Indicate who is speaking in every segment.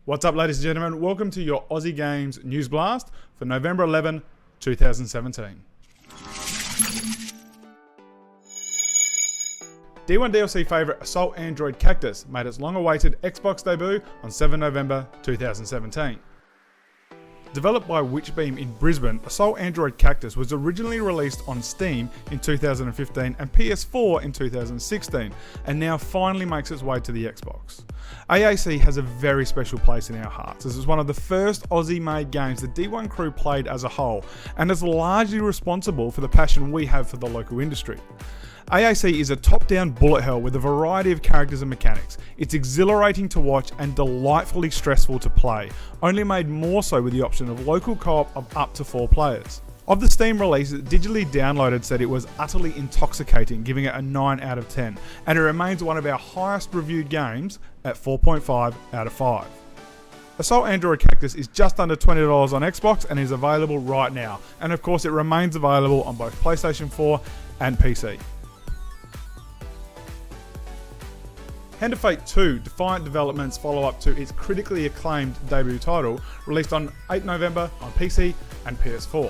Speaker 1: What's up, ladies and gentlemen? Welcome to your Aussie Games News Blast for November 11, 2017. D1 DLC favourite Assault Android Cactus made its long-awaited Xbox debut on 7 November 2017. Developed by Witchbeam in Brisbane, Assault Android Cactus was originally released on Steam in 2015 and PS4 in 2016, and now finally makes its way to the Xbox. AAC has a very special place in our hearts, as it's one of the first Aussie-made games the D1 crew played as a whole, and is largely responsible for the passion we have for the local industry. AAC is a top-down bullet hell with a variety of characters and mechanics. It's exhilarating to watch and delightfully stressful to play, only made more so with the option of local co-op of up to 4 players. Of the Steam release, digitally downloaded said it was utterly intoxicating, giving it a 9 out of 10, and it remains one of our highest reviewed games at 4.5 out of 5. Assault Android Cactus is just under $20 on Xbox and is available right now, and of course it remains available on both PlayStation 4 and PC. Hand of Fate 2, Defiant Developments follow-up to its critically acclaimed debut title, released on 8 November on PC and PS4.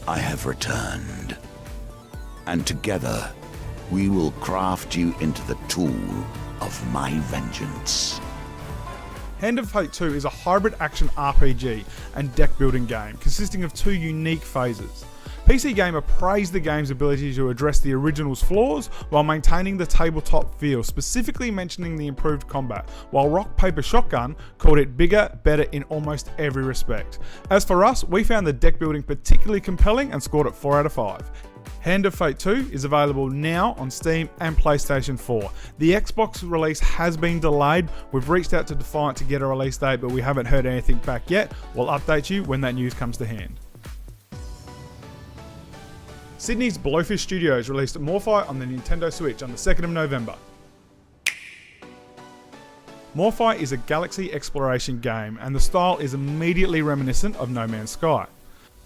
Speaker 2: I have returned, and together we will craft you into the tool of my vengeance.
Speaker 1: Hand of Fate 2 is a hybrid action RPG and deck building game consisting of 2 unique phases. PC Gamer praised the game's ability to address the original's flaws while maintaining the tabletop feel, specifically mentioning the improved combat, while Rock Paper Shotgun called it bigger, better in almost every respect. As for us, we found the deck building particularly compelling and scored it 4 out of 5. Hand of Fate 2 is available now on Steam and PlayStation 4. The Xbox release has been delayed. We've reached out to Defiant to get a release date, but we haven't heard anything back yet. We'll update you when that news comes to hand. Sydney's Blowfish Studios released Morphite on the Nintendo Switch on the 2nd of November. Morphite is a galaxy exploration game, and the style is immediately reminiscent of No Man's Sky.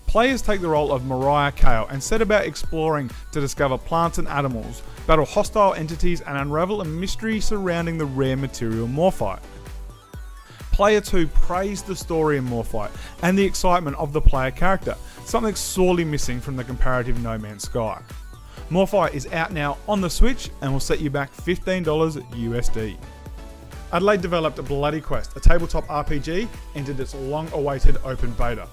Speaker 1: Players take the role of Mariah Kale and set about exploring to discover plants and animals, battle hostile entities, and unravel a mystery surrounding the rare material Morphite. Player 2 praised the story in Morphite and the excitement of the player character, something sorely missing from the comparative No Man's Sky. Morphite is out now on the Switch and will set you back $15 USD. Adelaide developed Bloody Quest, a tabletop RPG, entered its long-awaited open beta.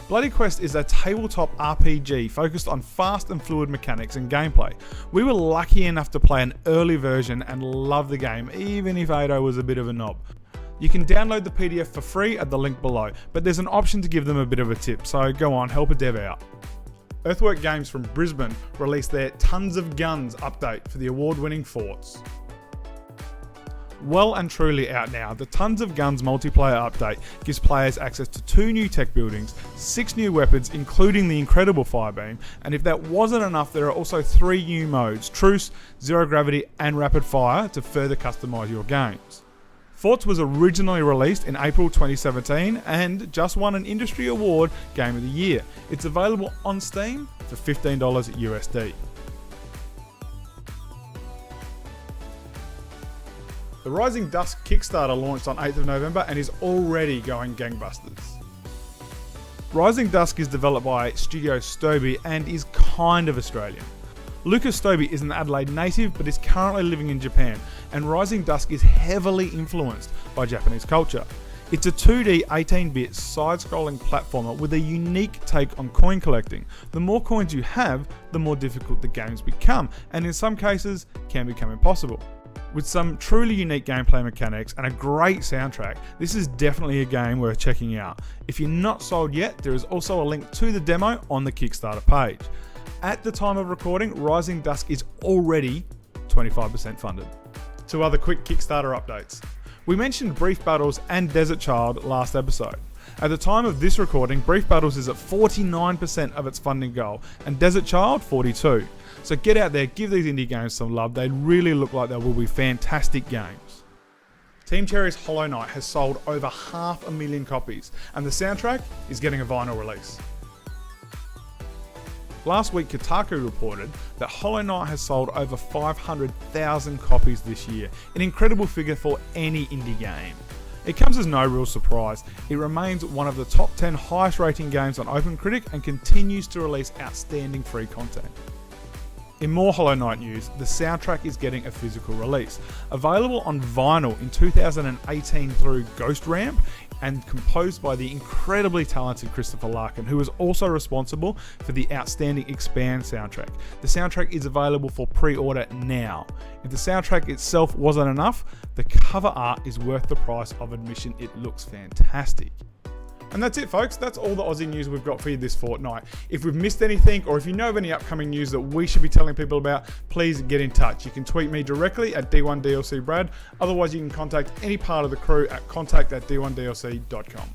Speaker 1: Bloody Quest is a tabletop RPG focused on fast and fluid mechanics and gameplay. We were lucky enough to play an early version and love the game, even if Ado was a bit of a knob. You can download the PDF for free at the link below, but there's an option to give them a bit of a tip, so go on, help a dev out. Earthwork Games from Brisbane released their Tons of Guns update for the award-winning Forts. Well and truly out now, the Tons of Guns multiplayer update gives players access to 2 new tech buildings, 6 new weapons including the incredible Firebeam, and if that wasn't enough, there are also 3 new modes, Truce, Zero Gravity and Rapid Fire, to further customise your games. Forts was originally released in April 2017 and just won an industry award Game of the Year. It's available on Steam for $15 USD. The Rising Dusk Kickstarter launched on 8th of November and is already going gangbusters. Rising Dusk is developed by Studio Stoby and is kind of Australian. Lucas Stoby is an Adelaide native but is currently living in Japan, and Rising Dusk is heavily influenced by Japanese culture. It's a 2D 18-bit side-scrolling platformer with a unique take on coin collecting. The more coins you have, the more difficult the games become, and in some cases can become impossible. With some truly unique gameplay mechanics and a great soundtrack, this is definitely a game worth checking out. If you're not sold yet, there is also a link to the demo on the Kickstarter page. At the time of recording, Rising Dusk is already 25% funded. 2 other quick Kickstarter updates. We mentioned Brief Battles and Desert Child last episode. At the time of this recording, Brief Battles is at 49% of its funding goal, and Desert Child 42%. So get out there, give these indie games some love. They really look like they will be fantastic games. Team Cherry's Hollow Knight has sold over 500,000 copies, and the soundtrack is getting a vinyl release. Last week, Kotaku reported that Hollow Knight has sold over 500,000 copies this year, an incredible figure for any indie game. It comes as no real surprise. It remains one of the top 10 highest rating games on OpenCritic and continues to release outstanding free content. In more Hollow Knight news, the soundtrack is getting a physical release. Available on vinyl in 2018 through Ghost Ramp and composed by the incredibly talented Christopher Larkin, who is also responsible for the outstanding Expand soundtrack. The soundtrack is available for pre-order now. If the soundtrack itself wasn't enough, the cover art is worth the price of admission. It looks fantastic. And that's it, folks. That's all the Aussie news we've got for you this fortnight. If we've missed anything, or if you know of any upcoming news that we should be telling people about, please get in touch. You can tweet me directly at D1DLCBrad. Otherwise, you can contact any part of the crew at contact@d1dlc.com.